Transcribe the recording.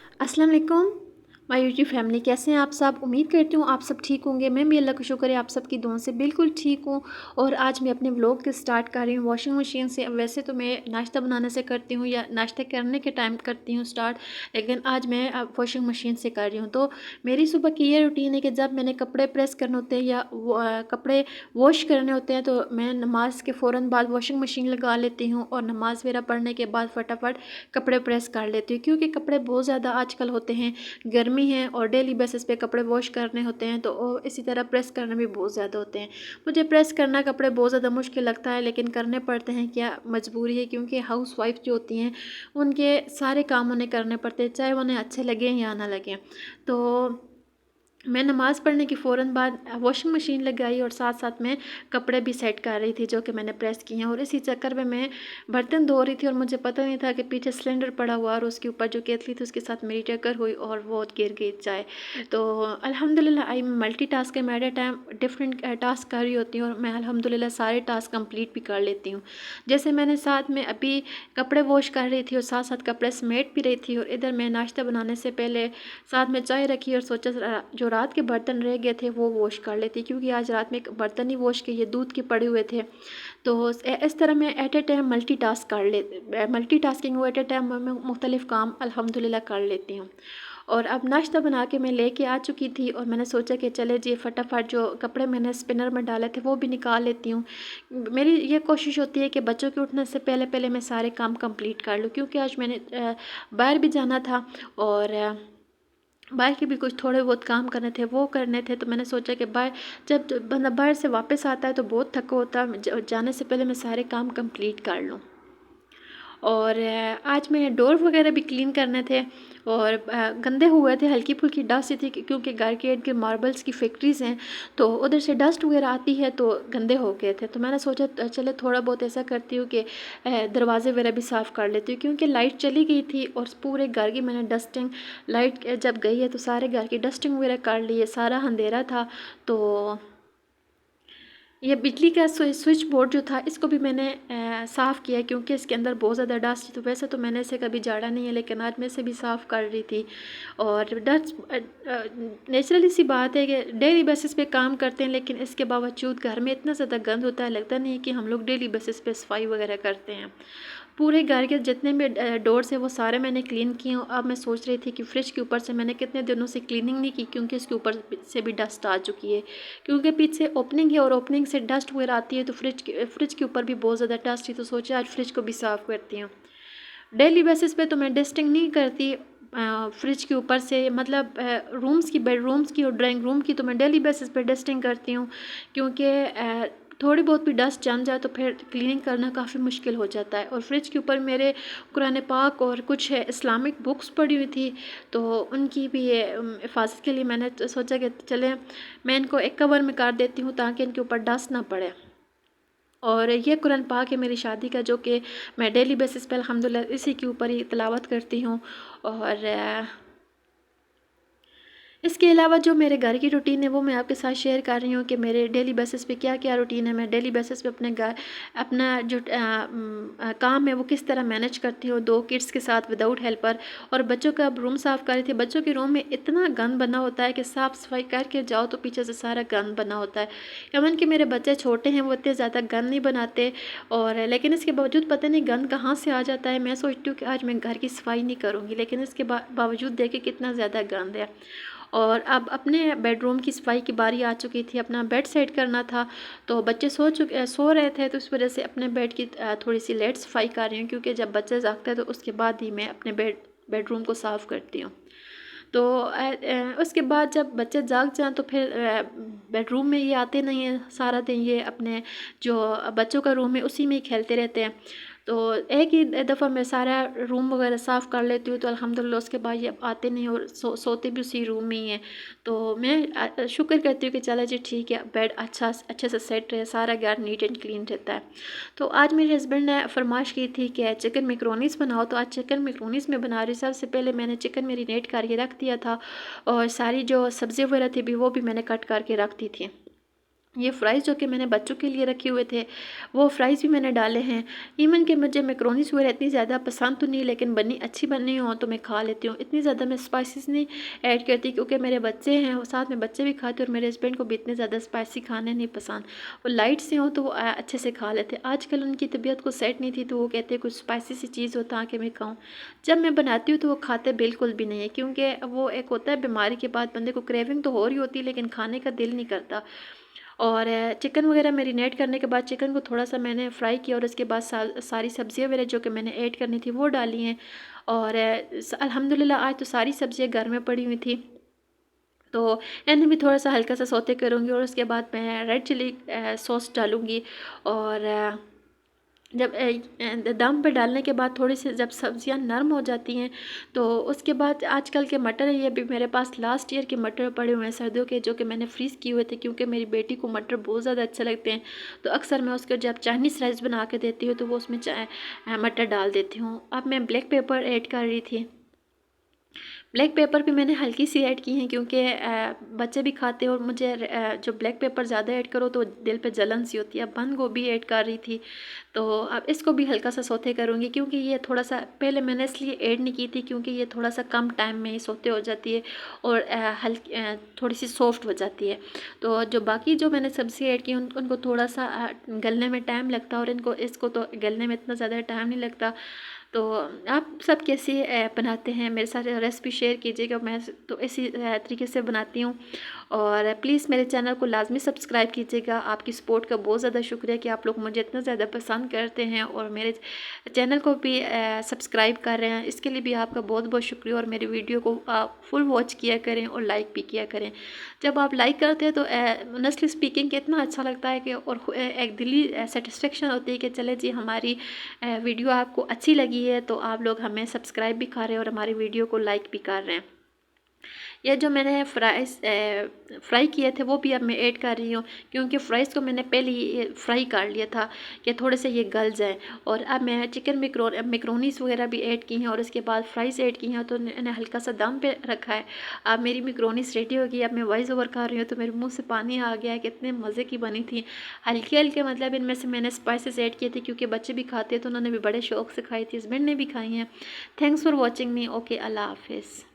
अस्सलाम वालेकुम my YouTube family, कैसे हैं आप सब। उम्मीद करती हूँ आप सब ठीक होंगे। मैं भी अल्लाह का शुक्र है आप सब की दुआओं से बिल्कुल ठीक हूँ। और आज मैं अपने व्लॉग के स्टार्ट कर रही हूँ वॉशिंग मशीन से। वैसे तो मैं नाश्ता बनाने से करती हूँ या नाश्ते करने के टाइम करती हूँ स्टार्ट, लेकिन आज मैं वॉशिंग मशीन से कर रही हूँ। तो मेरी सुबह की ये रूटीन है कि जब मैंने कपड़े प्रेस करने होते हैं या कपड़े वॉश करने होते हैं तो मैं नमाज के फ़ौरन बाद वॉशिंग मशीन लगा लेती हूँ और नमाज़ वगैरह पढ़ने के बाद फटाफट कपड़े प्रेस कर लेती हूँ, क्योंकि कपड़े बहुत ज़्यादा आजकल होते हैं, गर्मी हैं और डेली बेसिस पे कपड़े वॉश करने होते हैं। तो इसी तरह प्रेस करना भी बहुत ज़्यादा होते हैं। मुझे प्रेस करना कपड़े बहुत ज़्यादा मुश्किल लगता है, लेकिन करने पड़ते हैं, क्या मजबूरी है, क्योंकि हाउस वाइफ जो होती हैं उनके सारे काम उन्हें करने पड़ते हैं, चाहे उन्हें अच्छे लगें या ना लगें। तो मैं नमाज़ पढ़ने की फ़ौरन बाद वॉशिंग मशीन लगाई और साथ साथ में कपड़े भी सेट कर रही थी जो कि मैंने प्रेस किए हैं। और इसी चक्कर में मैं बर्तन धो रही थी और मुझे पता नहीं था कि पीछे सिलेंडर पड़ा हुआ और उसके ऊपर जो केतली थी उसके साथ मेरी टक्कर हुई और वो गिर गई चाय। तो अल्हम्दुलिल्लाह आई मल्टीटास्किंग, मैं at a time different task कर रही होती हूँ और मैं अल्हम्दुलिल्लाह सारे टास्क कंप्लीट भी कर लेती हूँ। जैसे मैंने साथ में अभी कपड़े वॉश कर रही थी और साथ साथ कपड़े समेट भी रही थी, और इधर मैं नाश्ता बनाने से पहले साथ में चाय रखी और सोचा जो रात के बर्तन रह गए थे वो वॉश कर लेती, क्योंकि आज रात में बर्तन ही वॉश किए, दूध के पड़े हुए थे। तो इस तरह मैं एट ए टाइम मल्टीटास्किंग वो एट ए टाइम मैं मुख्तलिफ़ काम अल्हम्दुलिल्लाह कर लेती हूँ। और अब नाश्ता बना के मैं लेके आ चुकी थी और मैंने सोचा कि चले जी फटाफट जो कपड़े मैंने स्पिनर में डाले थे वो भी निकाल लेती हूँ। मेरी ये कोशिश होती है कि बच्चों के उठने से पहले पहले मैं सारे काम कंप्लीट कर लूँ, क्योंकि आज मैंने बाहर भी जाना था और बाहर के भी कुछ थोड़े बहुत काम करने थे वो करने थे। तो मैंने सोचा कि जब बंदा बाहर से वापस आता है तो बहुत थका होता है, जाने से पहले मैं सारे काम कंप्लीट कर लूँ। और आज मैं डोर वगैरह भी क्लीन करने थे और गंदे हुए थे, हल्की फुल्की डस्ट थी, क्योंकि घर के इर्द गिर्द मार्बल्स की फैक्ट्रीज़ हैं तो उधर से डस्ट वगैरह आती है तो गंदे हो गए थे। तो मैंने सोचा चले थोड़ा बहुत ऐसा करती हूँ कि दरवाजे वगैरह भी साफ़ कर लेती हूँ, क्योंकि लाइट चली गई थी और पूरे घर की मैंने डस्टिंग, लाइट जब गई है तो सारे घर की डस्टिंग वगैरह कर ली है, सारा अंधेरा था। तो ये बिजली का स्विच बोर्ड जो था इसको भी मैंने साफ़ किया, क्योंकि इसके अंदर बहुत ज़्यादा डस्ट थी। तो वैसे तो मैंने इसे कभी झाड़ा नहीं है, लेकिन आज मैं इसे भी साफ़ कर रही थी। और डस्ट नेचुरली सी बात है कि डेली बेसिस पे काम करते हैं, लेकिन इसके बावजूद घर में इतना ज़्यादा गंद होता है, लगता नहीं है कि हम लोग डेली बेसिस पे सफाई वगैरह करते हैं। पूरे घर के जितने भी डोर्स हैं वो सारे मैंने क्लीन किए। अब मैं सोच रही थी कि फ्रिज के ऊपर से मैंने कितने दिनों से क्लीनिंग नहीं की, क्योंकि इसके ऊपर से भी डस्ट आ चुकी है, क्योंकि पीछे ओपनिंग है और ओपनिंग से डस्ट वगैरह आती है। तो फ्रिज के ऊपर भी बहुत ज़्यादा डस्ट थी, तो सोचा आज फ्रिज को भी साफ़ करती हूँ। डेली बेसिस पे तो मैं डस्टिंग नहीं करती फ्रिज के ऊपर से, मतलब रूम्स की, बेडरूम्स की और ड्राइंग रूम की तो मैं डेली बेसिस पे डस्टिंग करती हूँ, क्योंकि थोड़ी बहुत भी डस्ट जम जाए तो फिर क्लीनिंग करना काफ़ी मुश्किल हो जाता है। और फ्रिज के ऊपर मेरे कुरान पाक और कुछ इस्लामिक बुक्स पड़ी हुई थी, तो उनकी भी हिफाजत के लिए मैंने सोचा कि चले मैं इनको एक कवर में कर देती हूँ ताकि इनके ऊपर डस्ट ना पड़े। और ये कुरान पाक है मेरी शादी का, जो कि मैं डेली बेसिस पे अल्हम्दुलिल्लाह इसी के ऊपर ही तिलावत करती हूँ। और इसके अलावा जो मेरे घर की रूटीन है वो मैं आपके साथ शेयर कर रही हूँ कि मेरे डेली बेसिस पे क्या क्या रूटीन है। मैं डेली बेसिस पे अपने घर अपना जो काम है वो किस तरह मैनेज करती हूँ 2 किड्स के साथ विदाउट हेल्पर। और बच्चों का अब रूम साफ़ कर रही थी। बच्चों के रूम में इतना गंद बना होता है कि साफ़ सफाई करके जाओ तो पीछे से सारा गंद बना होता है। इवन कि मेरे बच्चे छोटे हैं, वो इतने ज़्यादा गंद नहीं बनाते, और लेकिन इसके बावजूद पता नहीं गंद कहाँ से आ जाता है। मैं सोचती हूँ कि आज मैं घर की सफाई नहीं करूँगी, लेकिन इसके बावजूद देखे कितना ज़्यादा गंद है। और अब अपने बेडरूम की सफाई की बारी आ चुकी थी, अपना बेड सेट करना था। तो बच्चे सो रहे थे, तो इस वजह से अपने बेड की थोड़ी सी लेट सफाई कर रही हूँ, क्योंकि जब बच्चे जागते हैं तो उसके बाद ही मैं अपने बेडरूम को साफ़ करती हूँ। तो उसके बाद जब बच्चे जाग जाएं तो फिर बेडरूम में ये आते नहीं हैं, सारा दिन ये अपने जो बच्चों का रूम है उसी में ही खेलते रहते हैं। तो एक ही दफ़ा मैं सारा रूम वगैरह साफ़ कर लेती हूँ, तो अल्हम्दुलिल्लाह उसके बाद ये आते नहीं और सोते भी उसी रूम में ही हैं। तो मैं शुक्र करती हूँ कि चला जी ठीक है, बेड अच्छे से सेट रहे, सारा घर नीट एंड क्लीन रहता है। तो आज मेरे हस्बैंड ने फरमाइश की थी कि चिकन मैकरोनीस बनाओ, तो आज चिकन मैकरोनीस में बना रही। सबसे पहले मैंने चिकन मैरिनेट करके रख दिया था और सारी जो सब्ज़ी वगैरह थी भी वो भी मैंने कट करके रख दी थी। ये फ़्राइज़ जो कि मैंने बच्चों के लिए रखे हुए थे, वो फ़्राइज़ भी मैंने डाले हैं। इवन कि मुझे मैकरोनीज़ वगैरह इतनी ज़्यादा पसंद तो नहीं, लेकिन बनी अच्छी बनी हो तो मैं खा लेती हूँ। इतनी ज़्यादा मैं स्पाइसेस नहीं ऐड करती, क्योंकि मेरे बच्चे हैं और साथ में बच्चे भी खाते हैं, और मेरे हस्बैंड को भी इतने ज़्यादा स्पाइसी खाने नहीं पसंद। वो लाइट से हों तो वो अच्छे से खा लेते हैं। आजकल उनकी तबीयत को सेट नहीं थी, तो वो कहते हैं कुछ स्पाइसी सी चीज़ हो ताकि मैं खाऊँ। जब मैं बनाती हूँ तो वो खाते बिल्कुल भी नहीं है, क्योंकि वो एक होता है बीमारी के बाद बंदे को क्रेविंग तो हो रही होती है, लेकिन खाने का दिल नहीं करता। और चिकन वगैरह मैरिनेट करने के बाद चिकन को थोड़ा-सा मैंने फ्राई किया, और उसके बाद सारी सब्ज़ियाँ वगैरह जो कि मैंने ऐड करनी थी वो डाली हैं। और अल्हम्दुलिल्लाह आज तो सारी सब्ज़ियाँ घर में पड़ी हुई थी, तो इन्हें भी थोड़ा-सा हल्का-सा सौते करूँगी, और उसके बाद मैं रेड चिली सॉस डालूँगी। और जब दम पे डालने के बाद थोड़ी सी जब सब्जियां नरम हो जाती हैं, तो उसके बाद आजकल के मटर है, ये भी मेरे पास लास्ट ईयर के मटर पड़े हुए हैं सर्दियों के, जो कि मैंने फ्रीज़ किए हुए थे, क्योंकि मेरी बेटी को मटर बहुत ज़्यादा अच्छे लगते हैं। तो अक्सर मैं उसके जब चाइनीज़ राइस बना के देती हूँ तो वो उसमें मटर डाल देती हूँ। अब मैं ब्लैक पेपर ऐड कर रही थी। ब्लैक पेपर भी मैंने हल्की सी ऐड की हैं, क्योंकि बच्चे भी खाते हैं, और मुझे जो ब्लैक पेपर ज़्यादा ऐड करो तो दिल पे जलन सी होती है। अब बंद गोभी ऐड कर रही थी, तो अब इसको भी हल्का सा सौते करूँगी, क्योंकि ये थोड़ा सा पहले मैंने इसलिए ऐड नहीं की थी, क्योंकि ये थोड़ा सा कम टाइम में ही सौते हो जाती है, और हल्की थोड़ी सी सॉफ्ट हो जाती है। तो जो बाकी जो मैंने सब्ज़ी ऐड की उनको थोड़ा सा गलने में टाइम लगता है, और इसको तो गलने में इतना ज़्यादा टाइम नहीं लगता। तो आप सब कैसे बनाते हैं मेरे साथ रेसिपी शेयर कीजिएगा। मैं तो इसी तरीके से बनाती हूँ, और प्लीज़ मेरे चैनल को लाजमी सब्सक्राइब कीजिएगा। आपकी सपोर्ट का बहुत ज़्यादा शुक्रिया कि आप लोग मुझे इतना ज़्यादा पसंद करते हैं, और मेरे चैनल को भी सब्सक्राइब कर रहे हैं, इसके लिए भी आपका बहुत बहुत शुक्रिया। और मेरी वीडियो को आप फुल वॉच किया करें और लाइक भी किया करें। जब आप लाइक करते हैं तो ऑनेस्टली स्पीकिंग कितना अच्छा लगता है कि, और एक दिली सेटिस्फेक्शन होती है कि चले जी हमारी वीडियो आपको अच्छी लगी है, तो आप लोग हमें सब्सक्राइब भी कर रहे हैं और हमारी वीडियो को लाइक भी कर रहे हैं। ये जो मैंने फ्राई किए थे वो भी अब मैं ऐड कर रही हूँ, क्योंकि फ़्राइज़ को मैंने पहले ही फ्राई कर लिया था कि थोड़े से ये गल जाए। और अब मैं चिकन मैकरोनीज़ वगैरह भी ऐड की हैं, और उसके बाद फ़्राइज़ ऐड की हैं, तो मैंने हल्का सा दम पे रखा है। अब मेरी मैकरोनीज़ रेडी हो गई। अब मैं वॉइस ओवर कर रही हूँ तो मेरे मुँह से पानी आ गया है, कितने मज़े की बनी थी। हल्के-हल्के मतलब इनमें से मैंने स्पाइसेस ऐड किए थे, क्योंकि बच्चे भी खाते हैं तो उन्होंने भी बड़े शौक से खाई थी, हस्बैंड ने भी खाई हैं। Thanks for watching me. Okay, अल्लाह हाफ़िज़।